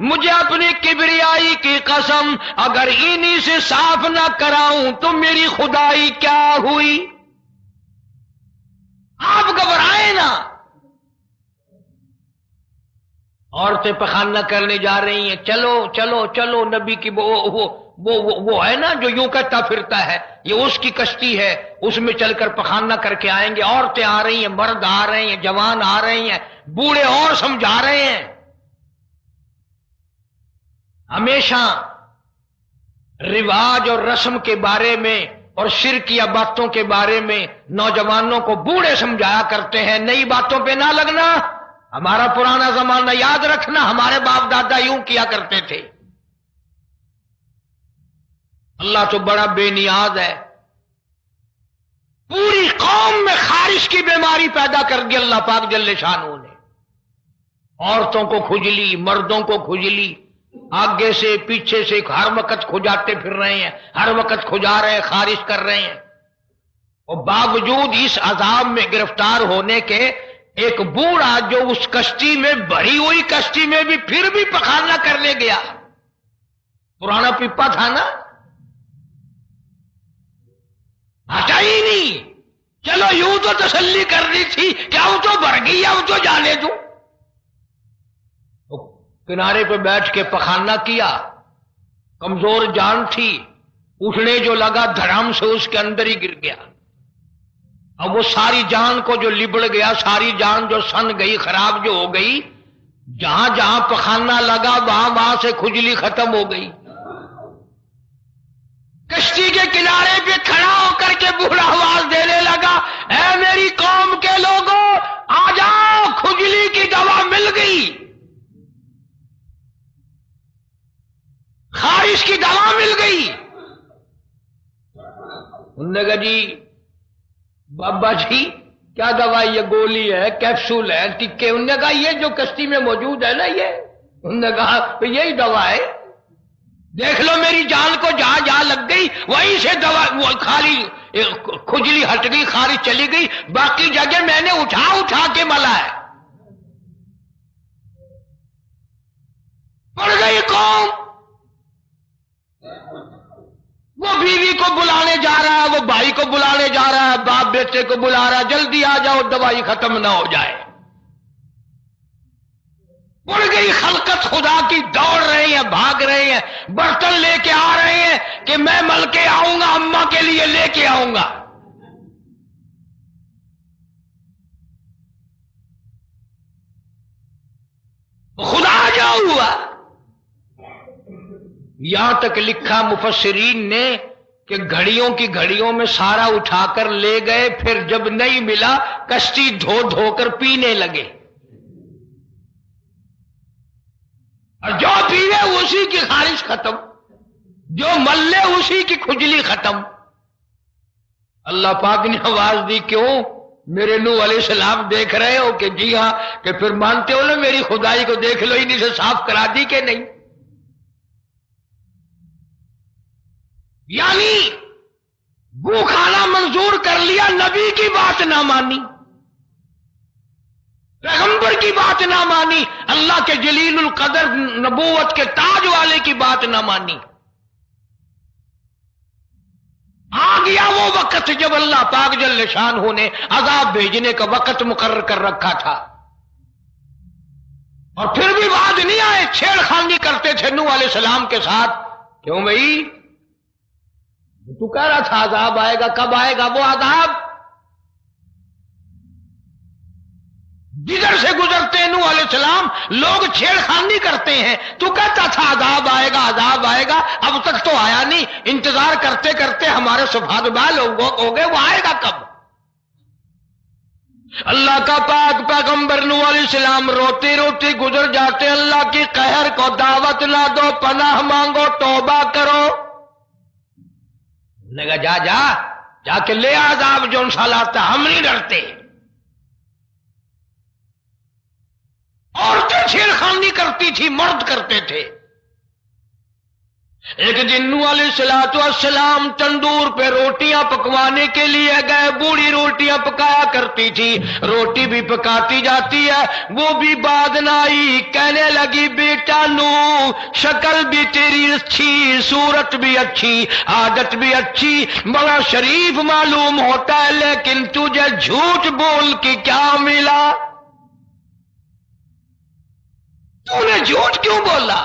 مجھے اپنی کبریائی کی قسم اگر انہی سے صاف نہ کراؤں تو میری خدائی کیا ہوئی؟ آپ گھبرائیں نا. عورتیں پخانہ کرنے جا رہی ہیں، چلو چلو چلو نبی کی وہ ہے نا جو یوں کہتا پھرتا ہے، یہ اس کی کشتی ہے، اس میں چل کر پخانہ کر کے آئیں گے. عورتیں آ رہی ہیں، مرد آ رہے ہیں، جوان آ رہے ہیں، بوڑھے اور سمجھا رہے ہیں. ہمیشہ رواج اور رسم کے بارے میں اور شرکیہ باتوں کے بارے میں نوجوانوں کو بوڑھے سمجھایا کرتے ہیں، نئی باتوں پہ نہ لگنا، ہمارا پرانا زمانہ یاد رکھنا، ہمارے باپ دادا یوں کیا کرتے تھے. اللہ تو بڑا بے نیاز ہے. پوری قوم میں خارش کی بیماری پیدا کر دی اللہ پاک جل شانہ نے. عورتوں کو کھجلی، مردوں کو کھجلی، آگے سے پیچھے سے ہر وقت کھجاتے پھر رہے ہیں، ہر وقت کھجا رہے ہیں، خارش کر رہے ہیں. اور باوجود اس عذاب میں گرفتار ہونے کے ایک بوڑھا جو اس کشتی میں بھری ہوئی کشتی میں بھی پھر بھی پخانہ کرنے گیا. پرانا پپا تھا نا، ہٹا ہی نہیں. چلو یوں تو تسلی کرنی تھی کہ اب تو بھر گئی، اب تو جانے دوں. کنارے پہ بیٹھ کے پخانہ کیا، کمزور جان تھی، اٹھنے جو لگا دھڑام سے اس کے اندر ہی گر گیا. اب وہ ساری جان کو جو لبڑ گیا، ساری جان جو سن گئی، خراب جو ہو گئی، جہاں جہاں پخانہ لگا وہاں سے کھجلی ختم ہو گئی. کشتی کے کنارے پہ کھڑا ہو کر کے بوڑھا آواز دینے لگا، اے میری قوم کے لوگوں آ جاؤ، کھجلی کی دوا مل گئی، خارش کی دوا مل گئی. انہوں نے کہا جی بابا جی کیا دوائی ہے؟ گولی ہے، کیپسول ہے، ٹکے؟ انہوں نے کہا یہ جو کشتی میں موجود ہے نا یہ. انہوں نے کہا یہی دوا ہے، دیکھ لو میری جان کو جہاں جہاں لگ گئی وہیں سے دوا، وہ خالی کھجلی ہٹ گئی، خارش چلی گئی، باقی جگہ میں نے اٹھا اٹھا کے ملا ہے. پڑ گئی قوم. وہ بیوی کو بلانے جا رہا ہے، وہ بھائی کو بلانے جا رہا ہے، باپ بیٹے کو بلا رہا ہے، جلدی آ جاؤ دوائی ختم نہ ہو جائے. اڑ گئی خلقت خدا کی، دوڑ رہے ہیں، بھاگ رہے ہیں، برتن لے کے آ رہے ہیں کہ میں مل کے آؤں گا، اماں کے لیے لے کے آؤں گا. خدا جا ہوا. یہاں تک لکھا مفسرین نے کہ گھڑیوں کی گھڑیوں میں سارا اٹھا کر لے گئے، پھر جب نہیں ملا کشتی دھو دھو کر پینے لگے، اور جو پیوے اسی کی خارش ختم، جو ملے اسی کی کھجلی ختم. اللہ پاک نے آواز دی، کیوں میرے نوح علیہ السلام دیکھ رہے ہو؟ کہ جی ہاں. کہ پھر مانتے ہو نا میری خدائی کو، دیکھ لو انہیں سے صاف کرا دی کہ نہیں. یعنی وہ کھانا منظور کر لیا، نبی کی بات نہ مانی، پیغمبر کی بات نہ مانی، اللہ کے جلیل القدر نبوت کے تاج والے کی بات نہ مانی. آ گیا وہ وقت جب اللہ پاک جل شانہ نے عذاب بھیجنے کا وقت مقرر کر رکھا تھا، اور پھر بھی بعد نہیں آئے، چھیڑ خانی کرتے تھے نوح علیہ السلام کے ساتھ. کیوں بھائی؟ تو کہہ رہا تھا عذاب آئے گا، کب آئے گا وہ عذاب؟ جدھر سے گزرتے ہیں نوح علیہ السلام لوگ چھیڑ خانی کرتے ہیں. تو کہتا تھا عذاب آئے گا، عذاب آئے گا، اب تک تو آیا نہیں. انتظار کرتے کرتے ہمارے سبحان بال ہو گئے، وہ آئے گا کب؟ اللہ کا پاک پیغمبر نوح علیہ السلام روتی روتی گزر جاتے، اللہ کی قہر کو دعوت نہ دو، پناہ مانگو، توبہ کرو. نے کہا جا جا جا کے لے عذاب جو انشاءاللہ، ہم نہیں ڈرتے. عورتیں چھیڑ خانی کرتی تھی، مرد کرتے تھے. ایک دن نوح علیہ السلام تندور پہ روٹیاں پکوانے کے لیے گئے. بوڑھی روٹیاں پکایا کرتی تھی, روٹی بھی پکاتی جاتی ہے, وہ بھی بعد نہ آئی. کہنے لگی بیٹا نوح, شکل بھی تیری اچھی, صورت بھی اچھی, عادت بھی اچھی, بڑا شریف معلوم ہوتا ہے, لیکن تجھے جھوٹ بول کے کیا ملا؟ تو نے جھوٹ کیوں بولا؟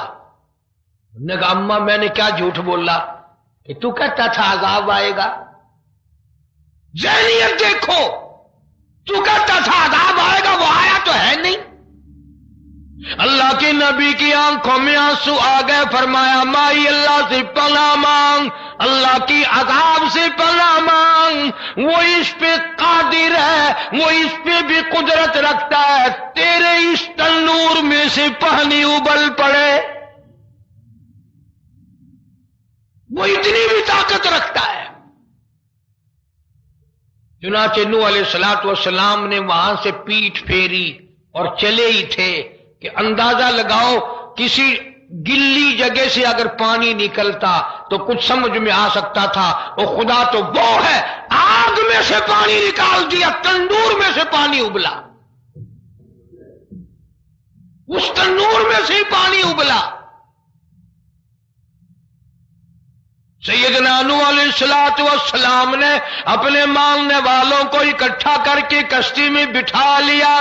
نے کہا اماں میں نے کیا جھوٹ بولا کہ تو کہتا تھا عذاب آئے گا. ذہنیت دیکھو, تو کہتا تھا عذاب آئے گا, وہ آیا تو ہے نہیں. اللہ کے نبی کی آنکھوں میں آنسو آ گئے. فرمایا مائی اللہ سے پناہ مانگ, اللہ کی عذاب سے پناہ مانگ. وہ اس پہ قادر ہے, وہ اس پہ بھی قدرت رکھتا ہے. تیرے اس تنور میں سے پانی ابل پڑے, وہ اتنی بھی طاقت رکھتا ہے. چنانچہ نوح علیہ السلام نے وہاں سے پیٹھ پھیری اور چلے ہی تھے کہ اندازہ لگاؤ کسی گلی جگہ سے اگر پانی نکلتا تو کچھ سمجھ میں آ سکتا تھا. وہ خدا تو وہ ہے, آگ میں سے پانی نکال دیا, تندور میں سے پانی ابلا, اس تندور میں سے ہی پانی ابلا. سیدنا نوح علیہ السلام نے اپنے ماننے والوں کو اکٹھا کر کے کشتی میں بٹھا لیا.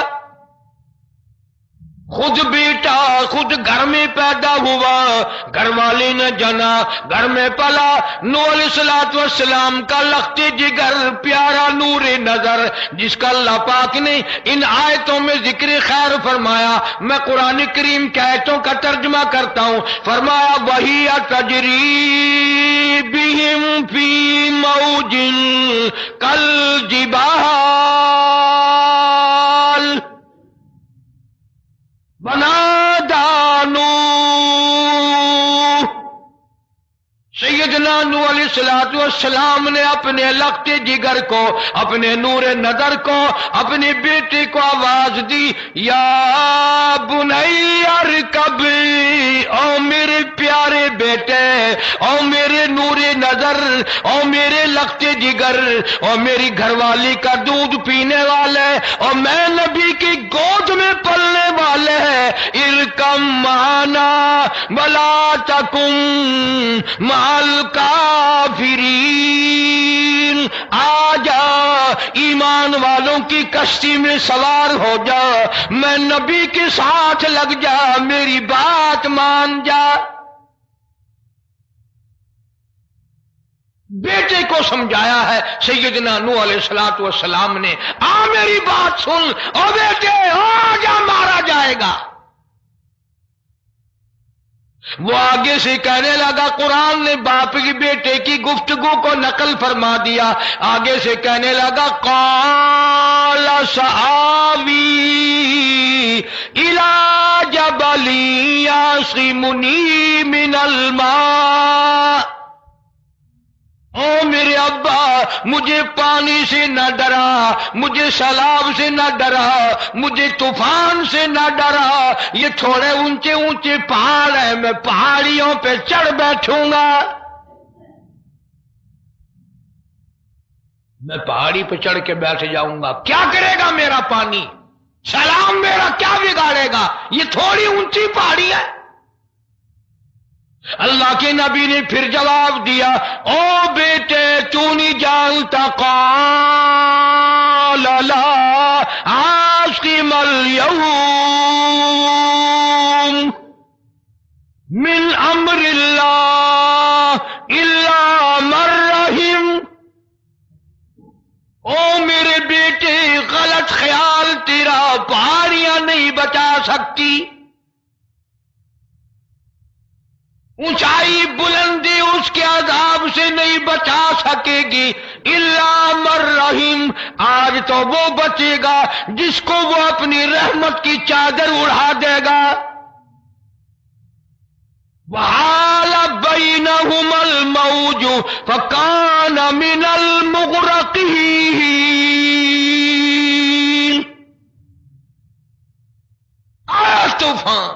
خود بیٹا, خود گھر میں پیدا ہوا, گھر والی نے جنا, گھر میں پلا. نوح علیہ السلام کا لخت جگر, پیارا نور نظر, جس کا اللہ پاک نے ان آیتوں میں ذکر خیر فرمایا. میں قرآن کریم کی آیتوں کا ترجمہ کرتا ہوں. فرمایا وہی تجری بہم فی موج کالجبال ونادى نوح. سیدنا نوح علیہ السلام نے اپنے لخت جگر کو, اپنے نور نظر کو, اپنے بیٹے کو آواز دی, یا بنی ارکب, او میرے پیارے بیٹے, او میرے نور نظر, او میرے لخت جگر, او میری گھر والی کا دودھ پینے والے, اور میں نبی کی گود میں پلنے والے ہیں, ارکم معنا ولا تکن مال کافرین. آ جا, ایمان والوں کی کشتی میں سوار ہو جا, میں نبی کے ساتھ لگ جا, میری بات مان جا. بیٹے کو سمجھایا ہے سیدنا نوح علیہ السلام نے, آ میری بات سن, او بیٹے آ جا, مارا جائے گا. وہ آگے سے کہنے لگا, قرآن نے باپ کی بیٹے کی گفتگو کو نقل فرما دیا. آگے سے کہنے لگا قال سآوی الی جبل یعصمنی من الماء. او میرے ابا, مجھے پانی سے نہ ڈرا, مجھے سیلاب سے نہ ڈرا, مجھے طوفان سے نہ ڈرا. یہ تھوڑے اونچے اونچے پہاڑ ہیں, میں پہاڑیوں پہ چڑھ بیٹھوں گا, میں پہاڑی پہ چڑھ کے بیٹھ جاؤں گا. کیا کرے گا میرا پانی, سیلاب میرا کیا بگاڑے گا, یہ تھوڑی اونچی پہاڑی ہے. اللہ کے نبی نے پھر جواب دیا, او بیٹے تو نہیں جانتا, قال لا عاصم اليوم من امر اللہ الا من رحم. او میرے بیٹے, غلط خیال تیرا, پہاڑیاں نہیں بچا سکتی, اونچائی بلندی اس کے عذاب سے نہیں بچا سکے گی, الا من رحم. آج تو وہ بچے گا جس کو وہ اپنی رحمت کی چادر اڑا دے گا. وحال بینہم الموج فکان من المغرقین. آیا طوفان,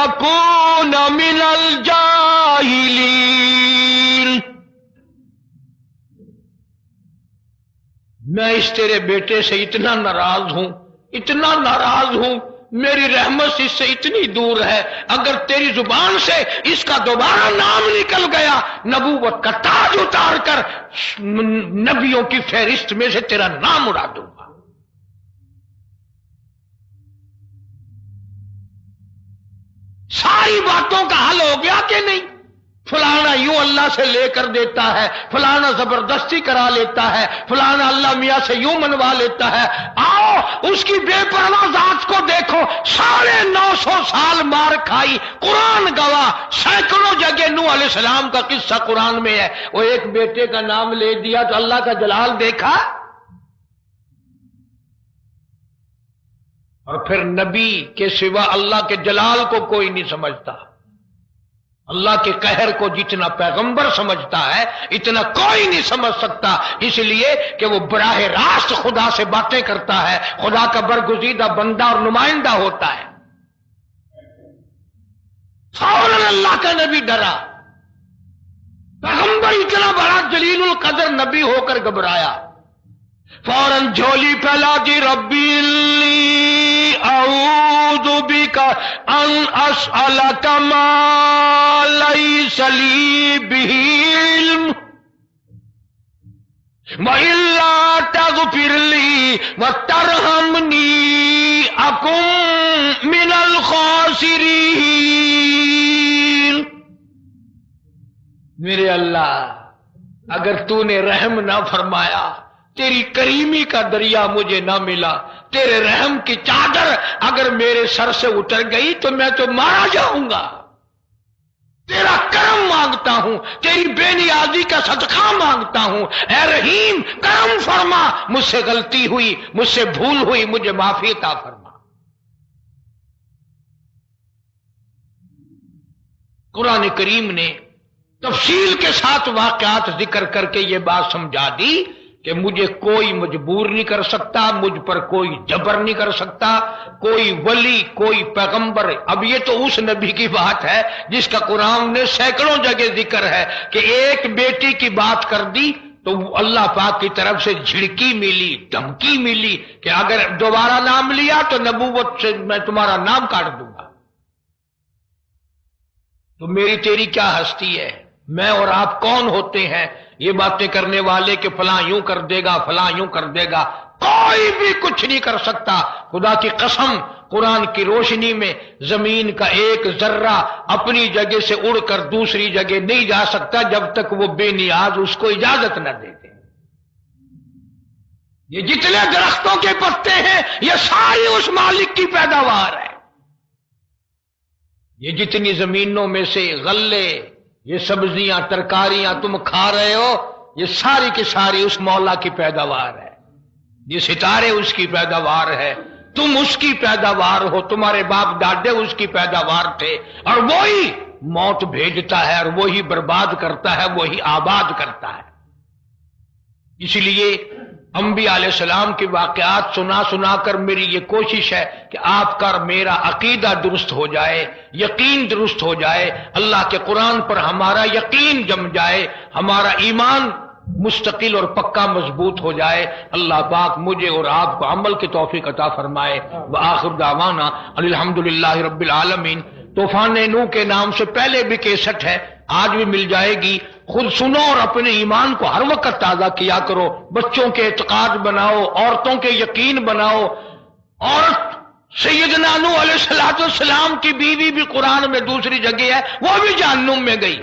تکون من الجاہلین، میں اس تیرے بیٹے سے اتنا ناراض ہوں، اتنا ناراض ہوں، میری رحمت اس سے اتنی دور ہے، اگر تیری زبان سے اس کا دوبارہ نام نکل گیا، نبوت کا تاج اتار کر نبیوں کی فہرست میں سے تیرا نام اڑا دوں گا۔ ساری باتوں کا حل ہو گیا کہ نہیں؟ فلانا یوں اللہ سے لے کر دیتا ہے، فلانا زبردستی کرا لیتا ہے، فلانا اللہ میاں سے یوں منوا لیتا ہے۔ آؤ اس کی بے پرواہ ذات کو دیکھو، 950 سال مار کھائی، قرآن گواہ، سینکڑوں جگہ نوح علیہ السلام کا قصہ قرآن میں ہے، وہ ایک بیٹے کا نام لے دیا تو اللہ کا جلال دیکھا۔ اور پھر نبی کے سوا اللہ کے جلال کو کوئی نہیں سمجھتا، اللہ کے قہر کو جتنا پیغمبر سمجھتا ہے اتنا کوئی نہیں سمجھ سکتا، اس لیے کہ وہ براہ راست خدا سے باتیں کرتا ہے، خدا کا برگزیدہ بندہ اور نمائندہ ہوتا ہے۔ فوراً اللہ کا نبی ڈرا، پیغمبر اتنا بڑا جلیل القدر نبی ہو کر گھبرایا، فوراً جھولی پھیلا دی، ربی انی اعوذ بک ان اسألک ما لیس لی بہ علم وإلا تغفر لی وترحمنی اکن من الخاسرین۔ میرے اللہ، اگر تو نے رحم نہ فرمایا، تیری کریمی کا دریا مجھے نہ ملا، تیرے رحم کی چادر اگر میرے سر سے اتر گئی تو میں تو مارا جاؤں گا۔ تیرا کرم مانگتا ہوں، تیری بے نیازی کا صدقہ مانگتا ہوں، اے رحیم کرم فرما، مجھ سے غلطی ہوئی، مجھ سے بھول ہوئی، مجھے معافی عطا فرما۔ قرآن کریم نے تفصیل کے ساتھ واقعات ذکر کر کے یہ بات سمجھا دی کہ مجھے کوئی مجبور نہیں کر سکتا، مجھ پر کوئی جبر نہیں کر سکتا، کوئی ولی، کوئی پیغمبر۔ اب یہ تو اس نبی کی بات ہے جس کا قرآن نے سینکڑوں جگہ ذکر ہے کہ ایک بیٹی کی بات کر دی تو اللہ پاک کی طرف سے جھڑکی ملی، دھمکی ملی کہ اگر دوبارہ نام لیا تو نبوت سے میں تمہارا نام کاٹ دوں گا۔ تو میری تیری کیا ہستی ہے؟ میں اور آپ کون ہوتے ہیں یہ باتیں کرنے والے کہ فلاں یوں کر دے گا، فلاں یوں کر دے گا؟ کوئی بھی کچھ نہیں کر سکتا۔ خدا کی قسم، قرآن کی روشنی میں زمین کا ایک ذرہ اپنی جگہ سے اڑ کر دوسری جگہ نہیں جا سکتا جب تک وہ بے نیاز اس کو اجازت نہ دے دے۔ یہ جتنے درختوں کے پتے ہیں یہ ساری اس مالک کی پیداوار ہے۔ یہ جتنی زمینوں میں سے غلے، یہ سبزیاں، ترکاریاں تم کھا رہے ہو، یہ ساری کی ساری اس مولا کی پیداوار ہے۔ یہ ستارے اس کی پیداوار ہے، تم اس کی پیداوار ہو، تمہارے باپ دادے اس کی پیداوار تھے، اور وہی موت بھیجتا ہے اور وہی برباد کرتا ہے، وہی آباد کرتا ہے۔ اس لیے انبیاء علیہ السلام کے واقعات سنا سنا کر میری یہ کوشش ہے کہ آپ کا میرا عقیدہ درست ہو جائے، یقین درست ہو جائے، اللہ کے قرآن پر ہمارا یقین جم جائے، ہمارا ایمان مستقل اور پکا مضبوط ہو جائے۔ اللہ پاک مجھے اور آپ کو عمل کی توفیق عطا فرمائے۔ وآخر دعوانا الحمدللہ رب العالمین۔ طوفان نوح کے نام سے پہلے بھی کیسٹ ہے، آج بھی مل جائے گی، خود سنو اور اپنے ایمان کو ہر وقت تازہ کیا کرو، بچوں کے اعتقاد بناؤ، عورتوں کے یقین بناؤ۔ عورت سیدنا نوح علیہ السلام کی بیوی بھی قرآن میں دوسری جگہ ہے، وہ بھی جہنم میں گئی،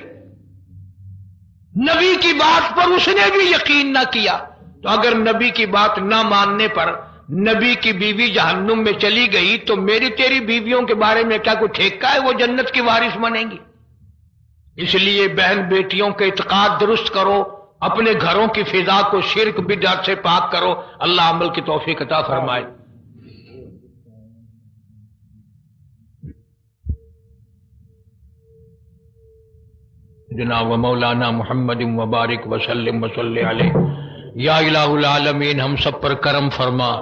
نبی کی بات پر اس نے بھی یقین نہ کیا۔ تو اگر نبی کی بات نہ ماننے پر نبی کی بیوی جہنم میں چلی گئی تو میری تیری بیویوں کے بارے میں کیا کوئی ٹھیکہ ہے وہ جنت کی وارث بنیں گی؟ اس لیے بہن بیٹیوں کے اعتقاد درست کرو، اپنے گھروں کی فضا کو شرک بدعت سے پاک کرو۔ اللہ عمل کی توفیق عطا فرمائے۔ جناب مولانا محمد مبارک وسلم وصلی علیہ۔ یا الہ العالمین ہم سب پر کرم فرما۔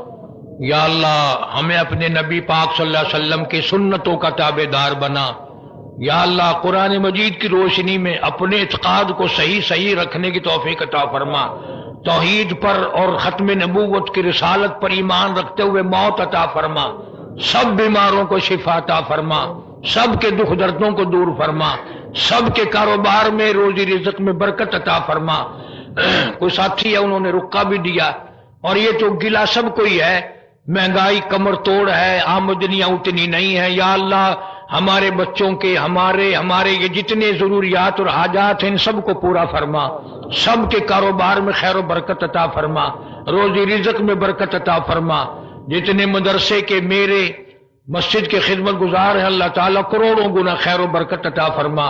یا اللہ ہمیں اپنے نبی پاک صلی اللہ علیہ وسلم کی سنتوں کا تابع دار بنا۔ یا اللہ قرآن مجید کی روشنی میں اپنے اعتقاد کو صحیح صحیح رکھنے کی توفیق عطا فرما، توحید پر اور ختم نبوت کی رسالت پر ایمان رکھتے ہوئے موت عطا فرما، سب بیماروں کو شفا عطا فرما، سب کے دکھ دردوں کو دور فرما، سب کے کاروبار میں روزی رزق میں برکت عطا فرما۔ کوئی ساتھی ہے انہوں نے رکا بھی دیا، اور یہ تو گلا سب کوئی ہے، مہنگائی کمر توڑ ہے، آمدنیاں اتنی نہیں ہے۔ یا اللہ ہمارے بچوں کے ہمارے یہ جتنے ضروریات اور حاجات ہیں ان سب کو پورا فرما، سب کے کاروبار میں خیر و برکت عطا فرما، روزی رزق میں برکت عطا فرما۔ جتنے مدرسے کے میرے مسجد کے خدمت گزار ہیں اللہ تعالیٰ کروڑوں گنا خیر و برکت عطا فرما۔